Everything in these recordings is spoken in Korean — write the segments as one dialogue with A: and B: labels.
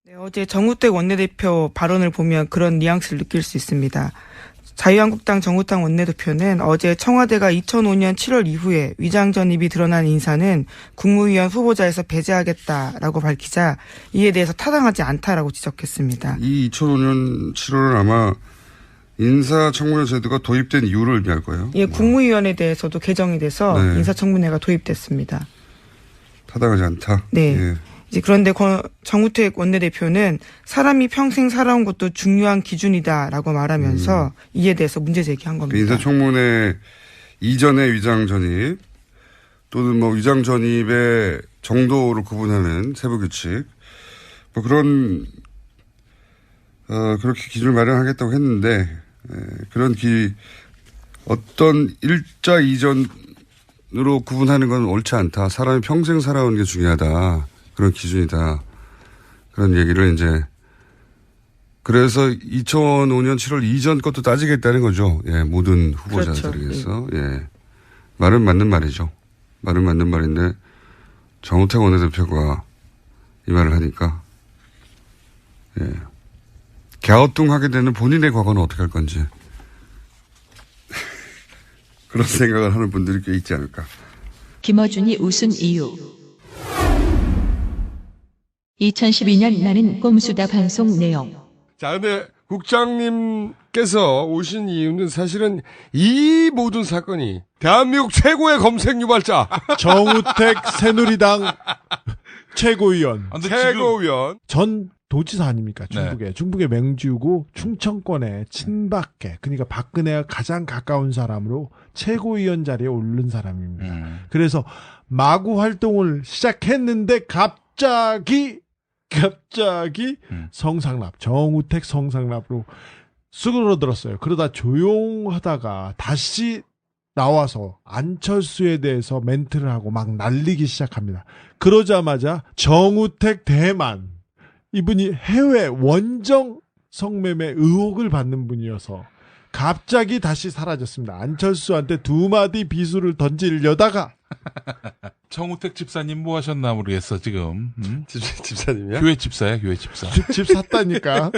A: 네, 어제 정우택 원내대표 발언을 보면 그런 뉘앙스를 느낄 수 있습니다. 자유한국당 정우택 원내대표는 어제 청와대가 2005년 7월 이후에 위장 전입이 드러난 인사는 국무위원 후보자에서 배제하겠다라고 밝히자 이에 대해서 타당하지 않다라고 지적했습니다.
B: 이 2005년 7월은 아마 인사청문회 제도가 도입된 이유를 의미할 거예요.
A: 예, 국무위원에 대해서도 개정이 돼서
B: 네.
A: 인사청문회가 도입됐습니다.
B: 타당하지 않다.
A: 네.
B: 예.
A: 이제 그런데 정우택 원내대표는 사람이 평생 살아온 것도 중요한 기준이다라고 말하면서 이에 대해서 문제 제기한 겁니다.
B: 인사청문회 이전의 위장 전입 또는 뭐 위장 전입의 정도를 구분하는 세부 규칙 뭐 그런 그렇게 기준을 마련하겠다고 했는데 그런 어떤 일자 이전으로 구분하는 건 옳지 않다. 사람이 평생 살아온 게 중요하다. 그런 기준이다. 그런 얘기를 이제 그래서 2005년 7월 이전 것도 따지겠다는 거죠. 예, 모든 후보자들에게서. 그렇죠. 예. 말은 맞는 말이죠. 말은 맞는 말인데 정우택 원내대표가 이 말을 하니까 예. 갸우뚱하게 되는 본인의 과거는 어떻게 할 건지 그런 생각을 하는 분들이 꽤 있지 않을까.
C: 김어준이 웃은 이유. 2012년 나는 꼼수다 방송 내용.
D: 자, 근데 국장님께서 오신 이유는 사실은 이 모든 사건이 대한민국 최고의 검색 유발자.
E: 정우택 새누리당 최고위원.
D: 최고위원.
E: 전 도지사 아닙니까? 중국에.
D: 네.
E: 중국의 맹주고 충청권의 친박계. 그러니까 박근혜와 가장 가까운 사람으로 최고위원 자리에 오른 사람입니다. 그래서 마구 활동을 시작했는데 갑자기 성상납, 정우택 성상납으로 수그러들었어요. 그러다 조용하다가 다시 나와서 안철수에 대해서 멘트를 하고 막 날리기 시작합니다. 그러자마자 정우택 대만, 이분이 해외 원정 성매매 의혹을 받는 분이어서 갑자기 다시 사라졌습니다. 안철수한테 두 마디 비수를 던지려다가
F: 정우택 집사님 뭐 하셨나 모르겠어 지금.
D: 집사님이야?
F: 교회 집사야, 교회 집사.
E: 집 샀다니까.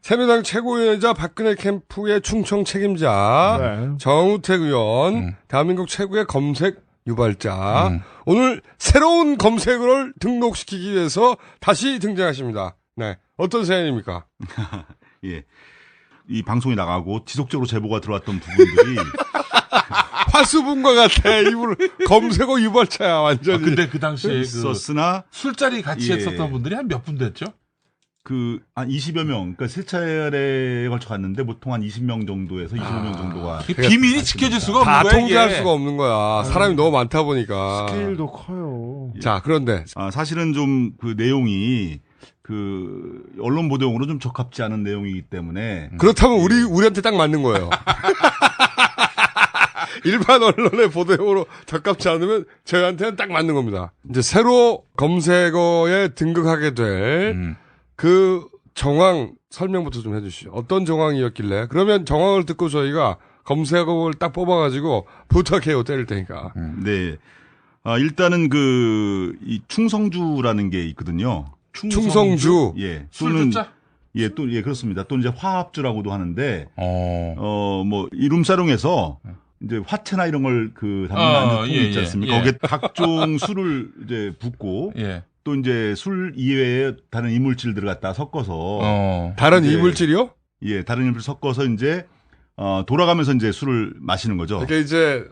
D: 새누리당 최고위원이자 박근혜 캠프의 충청 책임자
E: 네.
D: 정우택 의원, 대한민국 최고의 검색 유발자. 오늘 새로운 검색어를 등록시키기 위해서 다시 등장하십니다. 네, 어떤 사연입니까?
G: 예. 이 방송이 나가고 지속적으로 제보가 들어왔던 부분들이
D: 화수분과 같아. 이분 검색어 유발자야 완전히.
F: 근데 그 당시에 그
G: 있었으나
F: 술자리 같이
G: 예.
F: 했었던 분들이 한 몇 분 됐죠?
G: 한 20여 명, 그러니까 세 차례에 걸쳐 갔는데 보통 한 20명 정도에서 25명 정도가
F: 이게 비밀이 지켜질 수가
D: 다
F: 없는 거야.
D: 통제할
F: 이게.
D: 수가 없는 거야. 사람이 너무 많다 보니까.
E: 스케일도 커요.
D: 자, 그런데
G: 사실은 좀 그 내용이 언론 보도용으로 좀 적합지 않은 내용이기 때문에
D: 그렇다면 우리한테 딱 맞는 거예요. 일반 언론의 보도용으로 적합지 않으면 저희한테는 딱 맞는 겁니다. 이제 새로 검색어에 등극하게 될 그 정황 설명부터 좀 해주시죠. 어떤 정황이었길래? 그러면 정황을 듣고 저희가 검색어를 딱 뽑아가지고 부탁해요 때릴 테니까.
G: 네. 일단은 이 충성주라는 게 있거든요.
D: 충성주.
G: 예.
F: 술주자?
G: 예, 그렇습니다. 또 이제 화합주라고도 하는데, 뭐, 이룸사롱에서 이제 화채나 이런 걸 담는 통이 있지 않습니까? 거기에 각종 술을 이제 붓고,
F: 예.
G: 또 이제 술 이외에 다른 이물질들을 갖다 섞어서,
D: 다른
G: 이제
D: 이물질이요?
G: 예, 다른 이물질 섞어서 이제, 돌아가면서 이제 술을 마시는 거죠.
D: 그러니까 이제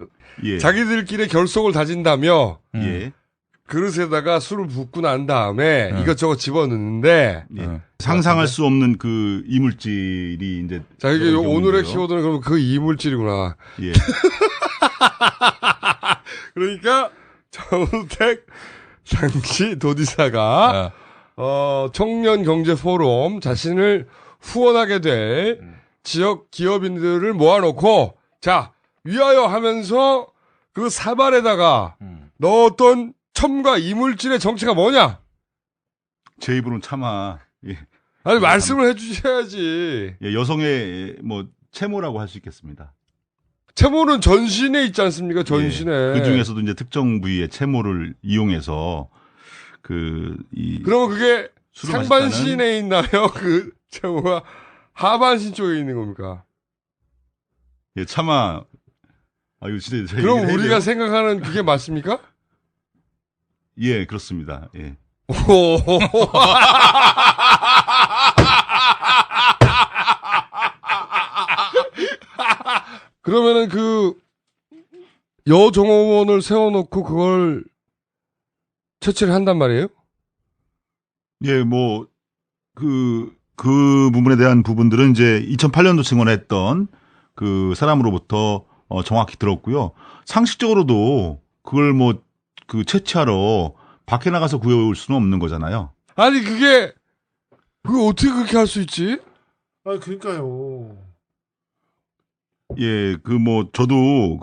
G: 예.
D: 자기들끼리 결속을 다진다며
G: 예.
D: 그릇에다가 술을 붓고 난 다음에 이것저것 집어넣는데
G: 예. 상상할 수 없는 그 이물질이 이제.
D: 자, 이게
G: 들어간
D: 오늘의
G: 경우인데요.
D: 키워드는 그럼 그 이물질이구나.
G: 예.
D: 그러니까 정우택 당시 도지사가 청년 경제 포럼 자신을 후원하게 될 지역 기업인들을 모아놓고 자 위하여 하면서 그 사발에다가 넣었던 첨가 이물질의 정체가 뭐냐?
G: 제 입으로는 차마, 예.
D: 아니 말씀을 해주셔야지.
G: 예, 여성의 뭐 채모라고 할 수 있겠습니다.
D: 채모는 전신에 있지 않습니까? 전신에.
G: 예, 그 중에서도 이제 특정 부위의 채모를 이용해서
D: 그러면 그게
G: 술을 마셨다는
D: 상반신에 있나요? 그 제모가 하반신 쪽에 있는 겁니까?
G: 예, 차마 이거 진짜 제가
D: 그럼
G: 얘기를 해야
D: 우리가
G: 돼요?
D: 생각하는 그게 맞습니까?
G: 예, 그렇습니다. 예.
D: 그러면은 그 여종업원을 세워놓고 그걸 채취를 한단 말이에요?
G: 예, 뭐, 그 부분에 대한 부분들은 이제 2008년도 증언했던 그 사람으로부터 정확히 들었고요. 상식적으로도 그걸 뭐, 그 채취하러 밖에 나가서 구해올 수는 없는 거잖아요.
D: 아니 그게 어떻게 그렇게 할 수 있지?
E: 그러니까요.
G: 예, 그 뭐, 저도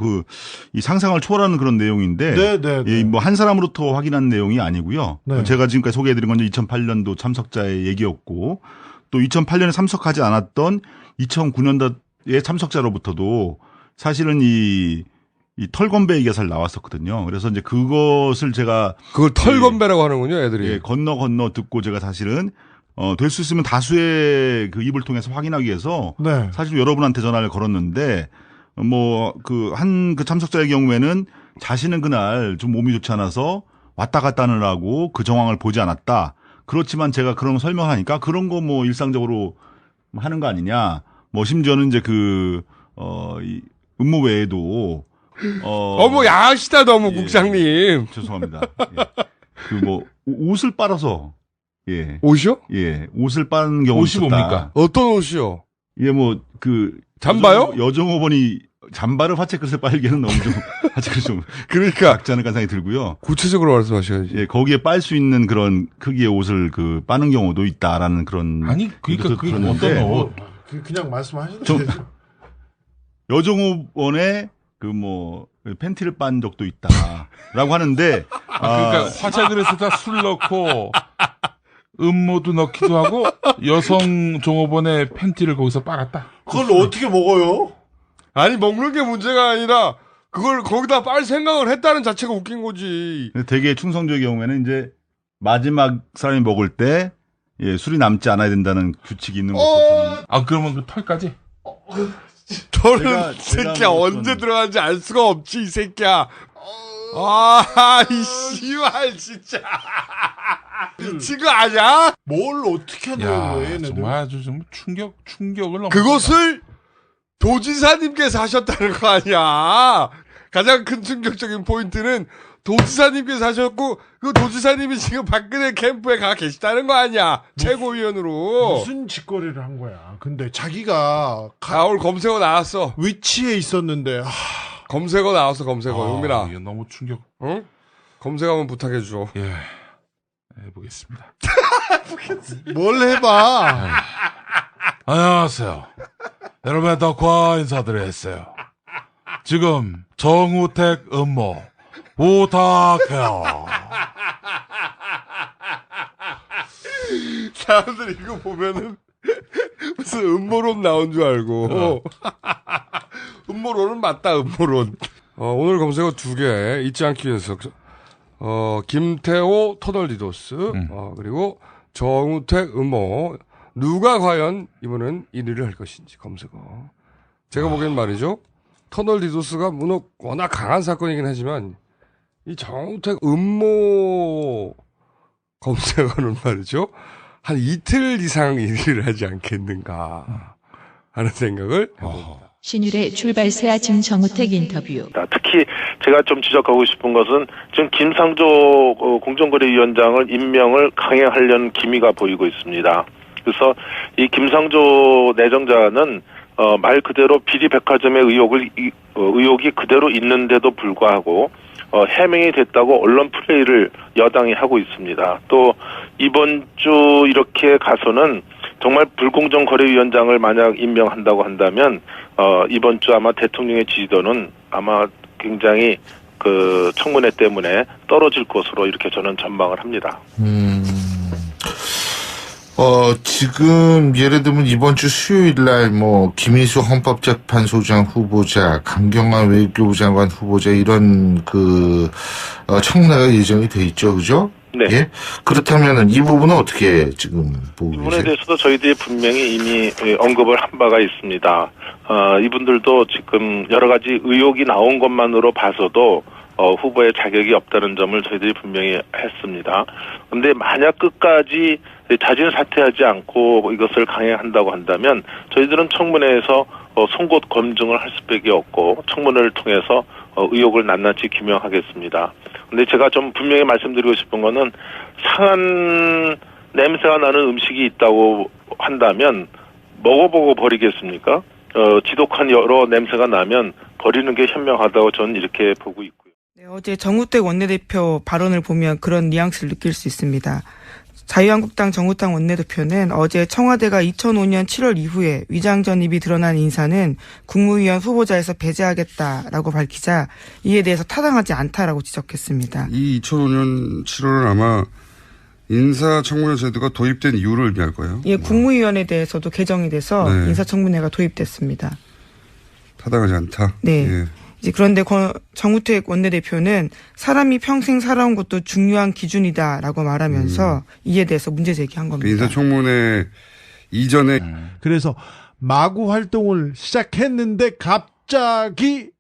G: 이 상상을 초월하는 그런 내용인데.
E: 네.
G: 예, 뭐, 한 사람으로부터 확인한 내용이 아니고요.
E: 네.
G: 제가 지금까지 소개해드린 건 2008년도 참석자의 얘기였고, 또 2008년에 참석하지 않았던 2009년도의 참석자로부터도 사실은 이 털건배 얘기가 잘 나왔었거든요. 그래서 이제 그것을 제가.
D: 그걸 털건배라고 하는군요, 애들이.
G: 예, 건너 듣고 제가 사실은 될 수 있으면 다수의 그 입을 통해서 확인하기 위해서
E: 네.
G: 사실 여러분한테 전화를 걸었는데 뭐 그 참석자의 경우에는 자신은 그날 좀 몸이 좋지 않아서 왔다 갔다 하느라고 그 정황을 보지 않았다. 그렇지만 제가 그런 거 설명하니까 그런 거 뭐 일상적으로 하는 거 아니냐. 뭐 심지어는 이제 이 음모 외에도
D: 어머 야하시다 너무
G: 예,
D: 국장님.
G: 죄송합니다. 예. 그 뭐 옷을 빨아서 예.
D: 옷이요?
G: 예, 옷을 빠는 경우
F: 옷이 뭡니까?
D: 어떤 옷이요?
G: 예, 뭐 그
D: 잠바요?
G: 여종업원이 잠바를 화채 그릇에 빨기에는 너무 좀 화채 그릇 좀
D: 그러니까
G: 작지 않을까 생각이 들고요.
D: 구체적으로 말씀하셔야지.
G: 예, 거기에 빨 수 있는 그런 크기의 옷을 그 빠는 경우도 있다라는 그런.
F: 아니, 그러니까 그게
G: 들었는데
F: 어떤 옷?
E: 그냥 말씀하셔도
G: 좀-
E: 되죠.
G: 여종업원에 그 뭐 팬티를 빤 적도 있다라고 하는데.
F: 그러니까 화채 그릇에다 술 넣고 음모도 넣기도 하고 여성 종업원의 팬티를 거기서 빨았다.
E: 그걸 어떻게 먹어요?
D: 아니 먹는 게 문제가 아니라 그걸 거기다 빨 생각을 했다는 자체가 웃긴 거지.
G: 되게 충성조의 경우에는 이제 마지막 사람이 먹을 때 예, 술이 남지 않아야 된다는 규칙이 있는 것으로 저는.
F: 그러면 그 털까지?
D: 너는 이
G: 제가
D: 새끼야
G: 뭐
D: 언제
G: 어떤-
D: 들어간지 알 수가 없지 이 새끼야. 이 씨발 진짜 미친 거 아니야?
E: 뭘 어떻게
F: 야,
E: 한다는 거예요, 얘네들?
F: 정말 아주 좀 충격을 넘어.
D: 그것을 도지사님께서 하셨다는 거 아니야. 가장 큰 충격적인 포인트는 도지사님께서 하셨고 그 도지사님이 지금 박근혜 캠프에 가 계시다는 거 아니야. 최고위원으로.
E: 무슨 짓거리를 한 거야? 근데 자기가
D: 오늘 검색어 나왔어.
E: 위치에 있었는데
D: 검색어 나왔어 검색어. 용민아.
F: 이거 너무 충격.
D: 응? 검색 한번 부탁해줘.
F: 예. 해보겠습니다.
E: 뭘 해봐?
F: 안녕하세요. 여러분의 덕화 인사드리겠어요. 지금 정우택 음모 부탁해요.
D: 사람들이 이거 보면은 무슨 음모론 나온 줄 알고. 음모론은 맞다, 음모론. 오늘 검색어 2개 잊지 않기 위해서 김태호 터널 디도스 그리고 정우택 음모 누가 과연 이번엔 1위를 할 것인지 검색어. 제가 보기엔 말이죠. 터널 디도스가 워낙 강한 사건이긴 하지만 이 정우택 음모 검색어는 말이죠. 한 이틀 이상 1위를 하지 않겠는가 하는 생각을 해봅니다.
C: 신율의 출발새 아침 정우택 인터뷰.
H: 특히 제가 좀 지적하고 싶은 것은 지금 김상조 공정거래위원장을 임명을 강행하려는 기미가 보이고 있습니다. 그래서 이 김상조 내정자는 말 그대로 비리백화점의 의혹이 그대로 있는데도 불구하고 해명이 됐다고 언론 플레이를 여당이 하고 있습니다. 또 이번 주 이렇게 가서는 정말 불공정거래위원장을 만약 임명한다고 한다면 이번 주 아마 대통령의 지지도는 아마 굉장히 그 청문회 때문에 떨어질 것으로 이렇게 저는 전망을 합니다.
I: 지금 예를 들면 이번 주 수요일 날 김희수 헌법재판소장 후보자, 강경화 외교부 장관 후보자 이런 청문회가 예정이 돼 있죠, 그죠?
H: 네.
I: 예? 그렇다면은 이 부분은 어떻게 지금 보고
H: 이 부분에
I: 계세요?
H: 대해서도 저희들이 분명히 이미 언급을 한 바가 있습니다. 이분들도 지금 여러 가지 의혹이 나온 것만으로 봐서도 후보의 자격이 없다는 점을 저희들이 분명히 했습니다. 그런데 만약 끝까지 자진 사퇴하지 않고 이것을 강행한다고 한다면 저희들은 청문회에서 송곳 검증을 할 수밖에 없고 청문회를 통해서 의혹을 낱낱이 규명하겠습니다. 근데 제가 좀 분명히 말씀드리고 싶은 거는 상한 냄새가 나는 음식이 있다고 한다면 먹어보고 버리겠습니까? 지독한 여러 냄새가 나면 버리는 게 현명하다고 저는 이렇게 보고 있고요.
A: 네, 어제 정우택 원내대표 발언을 보면 그런 뉘앙스를 느낄 수 있습니다. 자유한국당 정우택 원내대표는 어제 청와대가 2005년 7월 이후에 위장 전입이 드러난 인사는 국무위원 후보자에서 배제하겠다라고 밝히자 이에 대해서 타당하지 않다라고 지적했습니다.
B: 이 2005년 7월은 아마 인사청문회 제도가 도입된 이유를 의미할 거예요.
A: 예, 국무위원에 대해서도 개정이 돼서
B: 네.
A: 인사청문회가 도입됐습니다.
B: 타당하지 않다.
A: 네.
B: 예.
A: 이제 그런데 정우택 원내대표는 사람이 평생 살아온 것도 중요한 기준이다라고 말하면서 이에 대해서 문제 제기한 겁니다.
B: 인사청문회 이전에
E: 그래서 마구 활동을 시작했는데 갑자기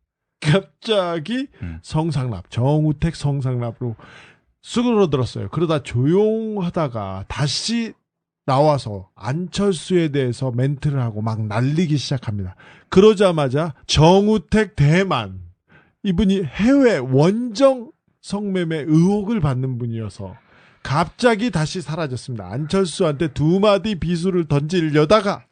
E: 성상납, 정우택 성상납으로 수그러들었어요. 그러다 조용하다가 다시 나와서 안철수에 대해서 멘트를 하고 막 날리기 시작합니다. 그러자마자 정우택 대만, 이분이 해외 원정 성매매 의혹을 받는 분이어서 갑자기 다시 사라졌습니다. 안철수한테 두 마디 비수를 던지려다가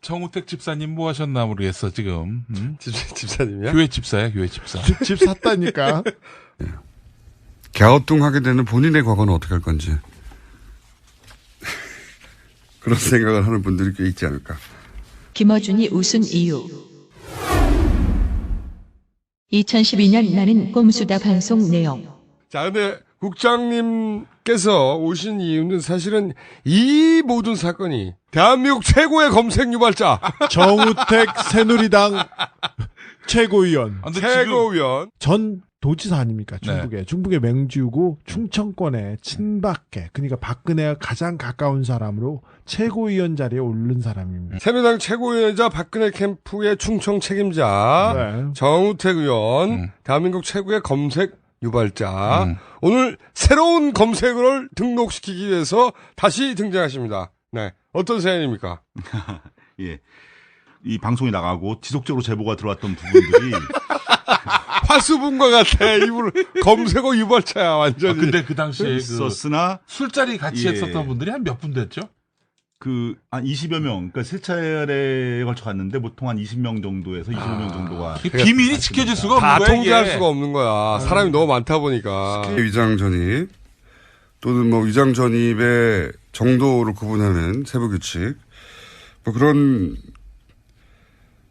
F: 정우택 집사님 뭐 하셨나 모르겠어 지금.
D: 집사님이야?
F: 교회 집사야, 교회 집사.
E: 집 샀다니까.
B: 갸우뚱하게 되는 본인의 과거는 어떻게 할 건지 그런 생각을 하는 분들이 꽤 있지 않을까.
C: 김어준이 웃은 이유. 2012년 나는 꼼수다 방송 내용.
D: 자, 근데 국장님께서 오신 이유는 사실은 이 모든 사건이 대한민국 최고의 검색 유발자.
E: 정우택 새누리당 최고위원.
F: 아, 근데
D: 최고위원.
E: 전 도지사 아닙니까?
F: 네.
E: 중북의 맹주고 충청권의 친박계. 그러니까 박근혜와 가장 가까운 사람으로 최고위원 자리에 오른 사람입니다.
D: 새누리당 최고위원이자 박근혜 캠프의 충청 책임자
E: 네.
D: 정우택 의원, 대한민국 최고의 검색 유발자. 오늘 새로운 검색어를 등록시키기 위해서 다시 등장하십니다. 네, 어떤 사연입니까?
G: 예. 이 방송이 나가고 지속적으로 제보가 들어왔던 부분들이
D: 화수분과 같아. 이분 검색어 유발자야 완전히.
F: 근데 그 당시에 그
G: 있었으나
F: 술자리 같이
G: 예.
F: 했었던 분들이 한 몇 분 됐죠?
G: 한 20여 명, 그러니까 세 차례에 걸쳐 갔는데 보통 한 20명 정도에서 25명 정도가
F: 이게 비밀이 지켜질 수가
D: 다
F: 없는 거야.
D: 통제할
F: 이게.
D: 수가 없는 거야. 사람이 너무 많다 보니까.
B: 위장 전입 또는 뭐 위장 전입의 정도를 구분하는 세부 규칙 뭐 그런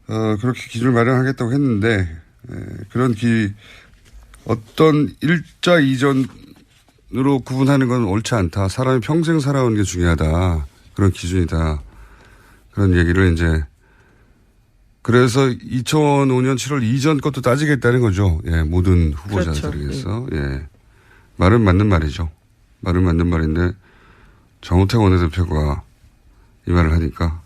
B: 그렇게 기준을 마련하겠다고 했는데 그런 어떤 일자 이전으로 구분하는 건 옳지 않다. 사람이 평생 살아온 게 중요하다. 그런 기준이다. 그런 얘기를 이제 그래서 2005년 7월 이전 것도 따지겠다는 거죠. 예, 모든 후보자들에게서. 예. 말은 맞는 말이죠. 말은 맞는 말인데 정우택 원내대표가 이 말을 하니까